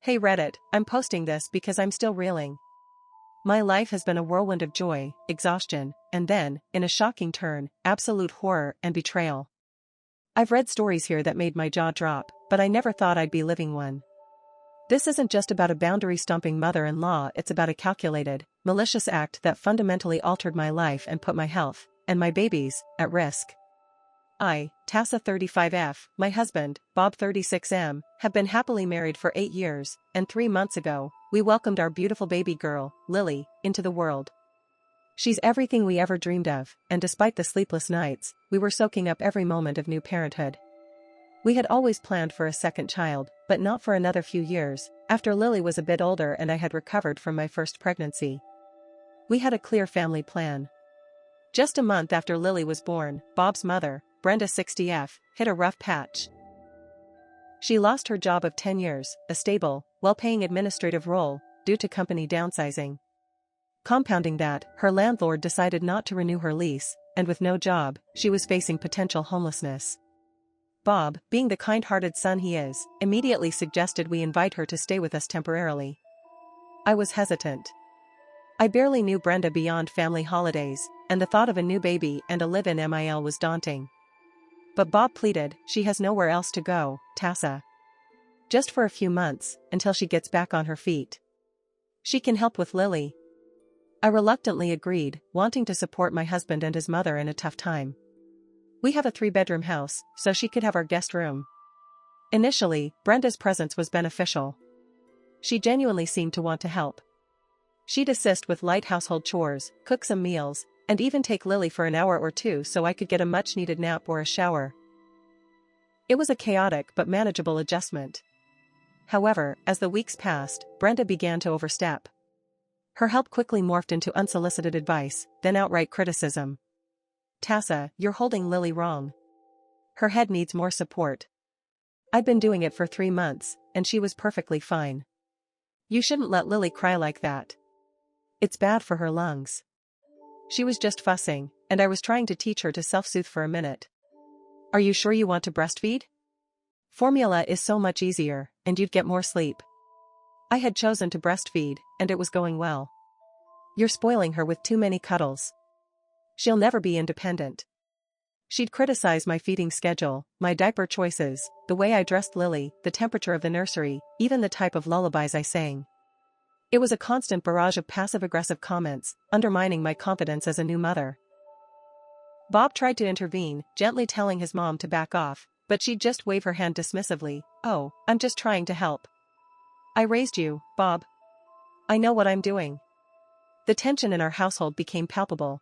Hey Reddit, I'm posting this because I'm still reeling. My life has been a whirlwind of joy, exhaustion, and then, in a shocking turn, absolute horror and betrayal. I've read stories here that made my jaw drop, but I never thought I'd be living one. This isn't just about a boundary-stomping mother-in-law, it's about a calculated, malicious act that fundamentally altered my life and put my health, and my babies, at risk. I, Tassa 35F, my husband, Bob 36M, have been happily married for 8 years, and 3 months ago, we welcomed our beautiful baby girl, Lily, into the world. She's everything we ever dreamed of, and despite the sleepless nights, we were soaking up every moment of new parenthood. We had always planned for a second child, but not for another few years, after Lily was a bit older and I had recovered from my first pregnancy. We had a clear family plan. Just a month after Lily was born, Bob's mother, Brenda 60F, hit a rough patch. She lost her job of 10 years, a stable, well-paying administrative role, due to company downsizing. Compounding that, her landlord decided not to renew her lease, and with no job, she was facing potential homelessness. Bob, being the kind-hearted son he is, immediately suggested we invite her to stay with us temporarily. I was hesitant. I barely knew Brenda beyond family holidays, and the thought of a new baby and a live-in MIL was daunting. But Bob pleaded, she has nowhere else to go, Tassa. Just for a few months, until she gets back on her feet. She can help with Lily. I reluctantly agreed, wanting to support my husband and his mother in a tough time. We have a 3-bedroom house, so she could have our guest room. Initially, Brenda's presence was beneficial. She genuinely seemed to want to help. She'd assist with light household chores, cook some meals, and even take Lily for an hour or two so I could get a much-needed nap or a shower. It was a chaotic but manageable adjustment. However, as the weeks passed, Brenda began to overstep. Her help quickly morphed into unsolicited advice, then outright criticism. Tassa, you're holding Lily wrong. Her head needs more support. I'd been doing it for 3 months, and she was perfectly fine. You shouldn't let Lily cry like that. It's bad for her lungs. She was just fussing, and I was trying to teach her to self-soothe for a minute. Are you sure you want to breastfeed? Formula is so much easier, and you'd get more sleep. I had chosen to breastfeed, and it was going well. You're spoiling her with too many cuddles. She'll never be independent. She'd criticize my feeding schedule, my diaper choices, the way I dressed Lily, the temperature of the nursery, even the type of lullabies I sang. It was a constant barrage of passive-aggressive comments, undermining my confidence as a new mother. Bob tried to intervene, gently telling his mom to back off, but she'd just wave her hand dismissively. Oh, I'm just trying to help. I raised you, Bob. I know what I'm doing. The tension in our household became palpable.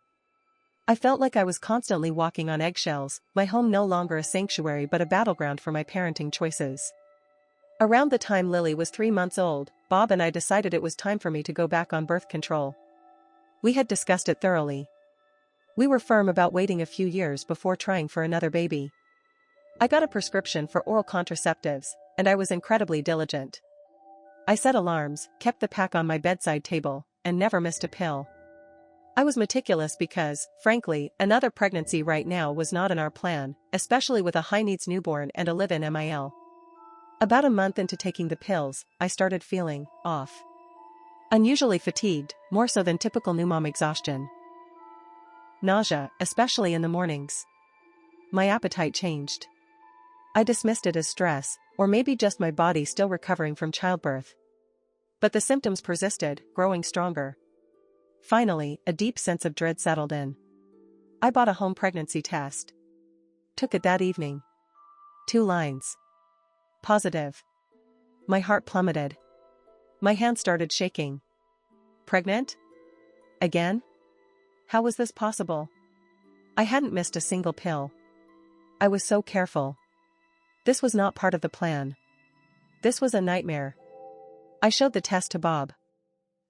I felt like I was constantly walking on eggshells, my home no longer a sanctuary but a battleground for my parenting choices. Around the time Lily was 3 months old, Bob and I decided it was time for me to go back on birth control. We had discussed it thoroughly. We were firm about waiting a few years before trying for another baby. I got a prescription for oral contraceptives, and I was incredibly diligent. I set alarms, kept the pack on my bedside table, and never missed a pill. I was meticulous because, frankly, another pregnancy right now was not in our plan, especially with a high-needs newborn and a live-in MIL. About a month into taking the pills, I started feeling off. Unusually fatigued, more so than typical new mom exhaustion. Nausea, especially in the mornings. My appetite changed. I dismissed it as stress, or maybe just my body still recovering from childbirth. But the symptoms persisted, growing stronger. Finally, a deep sense of dread settled in. I bought a home pregnancy test. Took it that evening. 2 lines. Positive. My heart plummeted. My hand started shaking. Pregnant? Again? How was this possible? I hadn't missed a single pill. I was so careful. This was not part of the plan. This was a nightmare. I showed the test to Bob.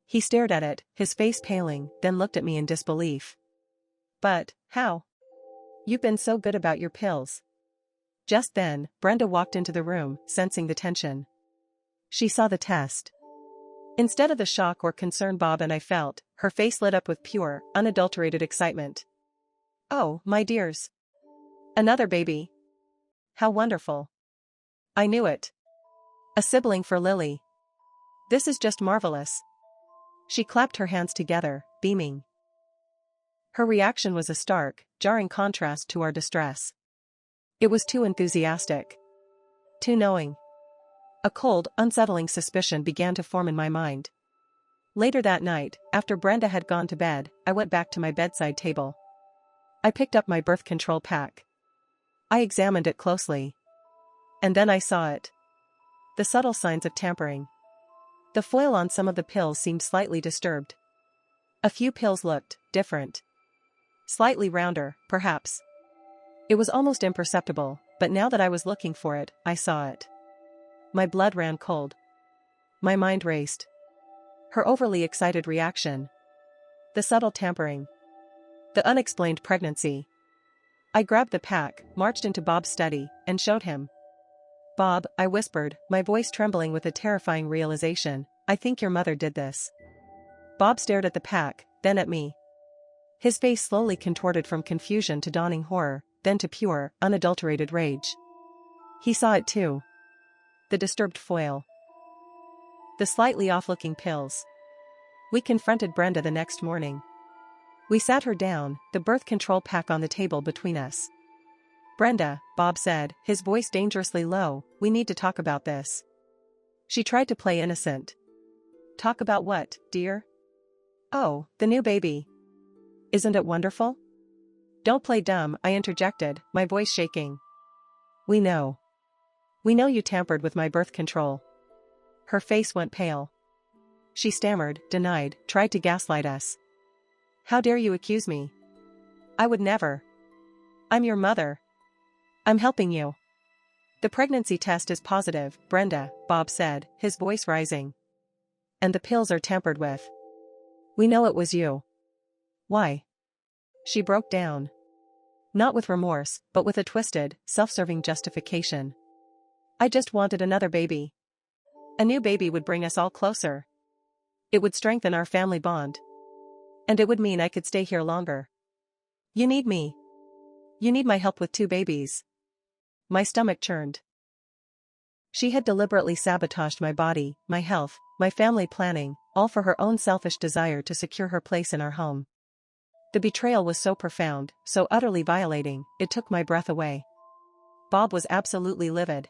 He stared at it, his face paling, then looked at me in disbelief. But, how? You've been so good about your pills. Just then, Brenda walked into the room, sensing the tension. She saw the test. Instead of the shock or concern Bob and I felt, her face lit up with pure, unadulterated excitement. Oh, my dears. Another baby. How wonderful. I knew it. A sibling for Lily. This is just marvelous. She clapped her hands together, beaming. Her reaction was a stark, jarring contrast to our distress. It was too enthusiastic. Too knowing. A cold, unsettling suspicion began to form in my mind. Later that night, after Brenda had gone to bed, I went back to my bedside table. I picked up my birth control pack. I examined it closely. And then I saw it. The subtle signs of tampering. The foil on some of the pills seemed slightly disturbed. A few pills looked different. Slightly rounder, perhaps. It was almost imperceptible, but now that I was looking for it, I saw it. My blood ran cold. My mind raced. Her overly excited reaction. The subtle tampering. The unexplained pregnancy. I grabbed the pack, marched into Bob's study, and showed him. "Bob," I whispered, my voice trembling with a terrifying realization, "I think your mother did this." Bob stared at the pack, then at me. His face slowly contorted from confusion to dawning horror, then to pure, unadulterated rage. He saw it too. The disturbed foil. The slightly off-looking pills. We confronted Brenda the next morning. We sat her down, the birth control pack on the table between us. "Brenda," Bob said, his voice dangerously low, "we need to talk about this." She tried to play innocent. "Talk about what, dear?" "Oh, the new baby. Isn't it wonderful?" "Don't play dumb," I interjected, my voice shaking. We know you tampered with my birth control." Her face went pale. She stammered, denied, tried to gaslight us. "How dare you accuse me? I would never. I'm your mother. I'm helping you." "The pregnancy test is positive, Brenda," Bob said, his voice rising. "And the pills are tampered with. We know it was you." "Why?" She broke down. Not with remorse, but with a twisted, self-serving justification. "I just wanted another baby. A new baby would bring us all closer. It would strengthen our family bond. And it would mean I could stay here longer. You need me. You need my help with 2 babies." My stomach churned. She had deliberately sabotaged my body, my health, my family planning, all for her own selfish desire to secure her place in our home. The betrayal was so profound, so utterly violating, it took my breath away. Bob was absolutely livid.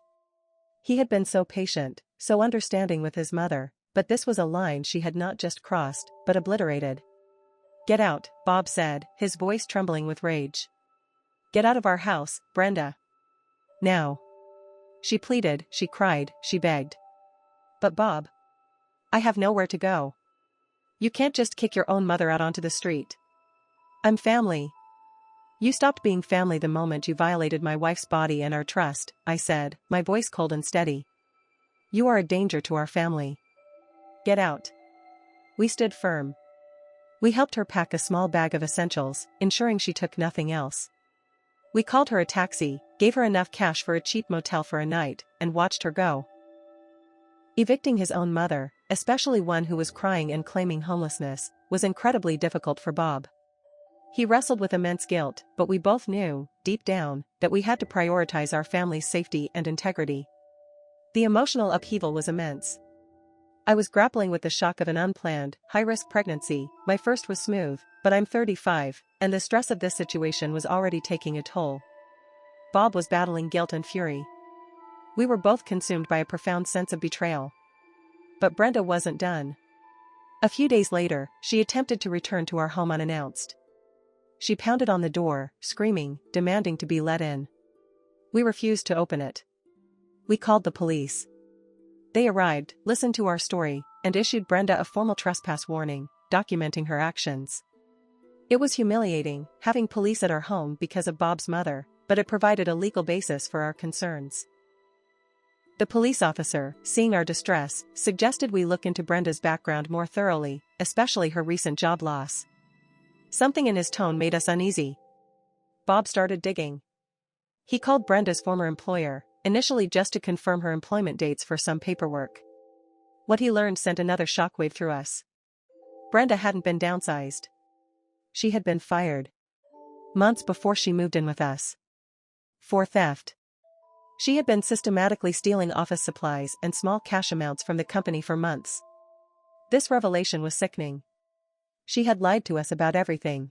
He had been so patient, so understanding with his mother, but this was a line she had not just crossed, but obliterated. "Get out," Bob said, his voice trembling with rage. "Get out of our house, Brenda. Now." She pleaded, she cried, she begged. "But Bob, I have nowhere to go. You can't just kick your own mother out onto the street. I'm family." "You stopped being family the moment you violated my wife's body and our trust," I said, my voice cold and steady. "You are a danger to our family. Get out." We stood firm. We helped her pack a small bag of essentials, ensuring she took nothing else. We called her a taxi, gave her enough cash for a cheap motel for a night, and watched her go. Evicting his own mother, especially one who was crying and claiming homelessness, was incredibly difficult for Bob. He wrestled with immense guilt, but we both knew, deep down, that we had to prioritize our family's safety and integrity. The emotional upheaval was immense. I was grappling with the shock of an unplanned, high-risk pregnancy. My first was smooth, but I'm 35, and the stress of this situation was already taking a toll. Bob was battling guilt and fury. We were both consumed by a profound sense of betrayal. But Brenda wasn't done. A few days later, she attempted to return to our home unannounced. She pounded on the door, screaming, demanding to be let in. We refused to open it. We called the police. They arrived, listened to our story, and issued Brenda a formal trespass warning, documenting her actions. It was humiliating, having police at our home because of Bob's mother, but it provided a legal basis for our concerns. The police officer, seeing our distress, suggested we look into Brenda's background more thoroughly, especially her recent job loss. Something in his tone made us uneasy. Bob started digging. He called Brenda's former employer, initially just to confirm her employment dates for some paperwork. What he learned sent another shockwave through us. Brenda hadn't been downsized. She had been fired. Months before she moved in with us. For theft. She had been systematically stealing office supplies and small cash amounts from the company for months. This revelation was sickening. She had lied to us about everything.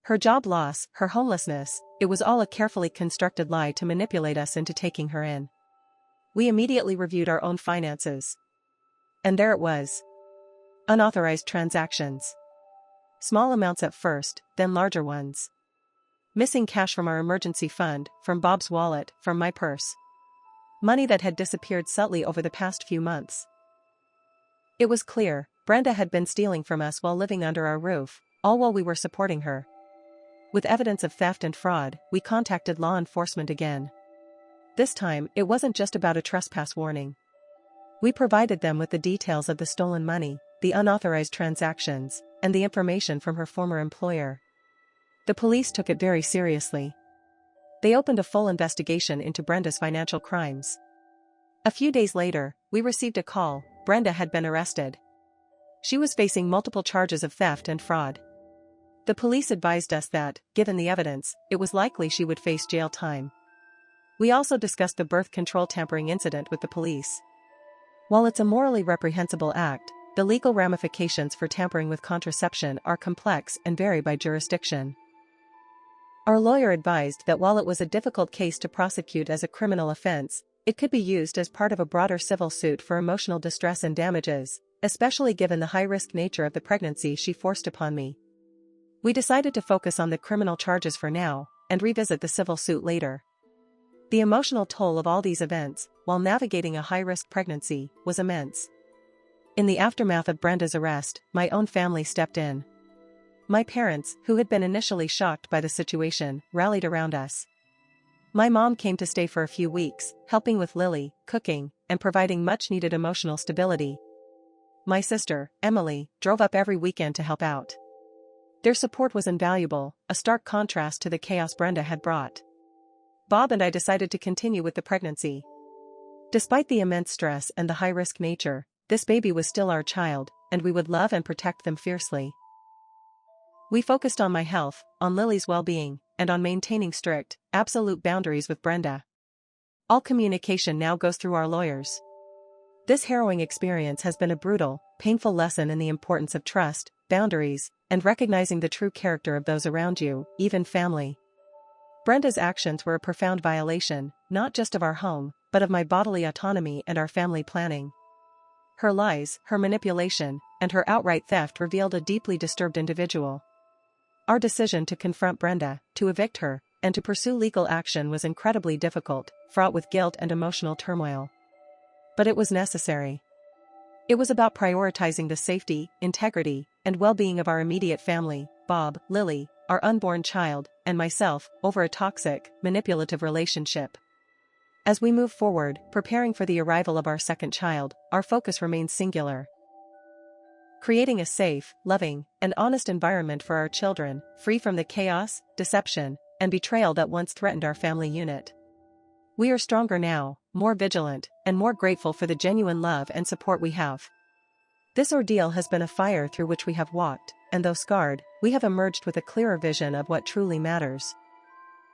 Her job loss, her homelessness, it was all a carefully constructed lie to manipulate us into taking her in. We immediately reviewed our own finances. And there it was. Unauthorized transactions. Small amounts at first, then larger ones. Missing cash from our emergency fund, from Bob's wallet, from my purse. Money that had disappeared subtly over the past few months. It was clear, Brenda had been stealing from us while living under our roof, all while we were supporting her. With evidence of theft and fraud, we contacted law enforcement again. This time, it wasn't just about a trespass warning. We provided them with the details of the stolen money, the unauthorized transactions, and the information from her former employer. The police took it very seriously. They opened a full investigation into Brenda's financial crimes. A few days later, we received a call. Brenda had been arrested. She was facing multiple charges of theft and fraud. The police advised us that, given the evidence, it was likely she would face jail time. We also discussed the birth control tampering incident with the police. While it's a morally reprehensible act, the legal ramifications for tampering with contraception are complex and vary by jurisdiction. Our lawyer advised that while it was a difficult case to prosecute as a criminal offense, it could be used as part of a broader civil suit for emotional distress and damages, especially given the high-risk nature of the pregnancy she forced upon me. We decided to focus on the criminal charges for now, and revisit the civil suit later. The emotional toll of all these events, while navigating a high-risk pregnancy, was immense. In the aftermath of Brenda's arrest, my own family stepped in. My parents, who had been initially shocked by the situation, rallied around us. My mom came to stay for a few weeks, helping with Lily, cooking, and providing much-needed emotional stability. My sister, Emily, drove up every weekend to help out. Their support was invaluable, a stark contrast to the chaos Brenda had brought. Bob and I decided to continue with the pregnancy. Despite the immense stress and the high-risk nature, this baby was still our child, and we would love and protect them fiercely. We focused on my health, on Lily's well-being, and on maintaining strict, absolute boundaries with Brenda. All communication now goes through our lawyers. This harrowing experience has been a brutal, painful lesson in the importance of trust, boundaries, and recognizing the true character of those around you, even family. Brenda's actions were a profound violation, not just of our home, but of my bodily autonomy and our family planning. Her lies, her manipulation, and her outright theft revealed a deeply disturbed individual. Our decision to confront Brenda, to evict her, and to pursue legal action was incredibly difficult, fraught with guilt and emotional turmoil. But it was necessary. It was about prioritizing the safety, integrity, and well-being of our immediate family, Bob, Lily, our unborn child, and myself, over a toxic, manipulative relationship. As we move forward, preparing for the arrival of our second child, our focus remains singular. Creating a safe, loving, and honest environment for our children, free from the chaos, deception, and betrayal that once threatened our family unit. We are stronger now, more vigilant, and more grateful for the genuine love and support we have. This ordeal has been a fire through which we have walked, and though scarred, we have emerged with a clearer vision of what truly matters.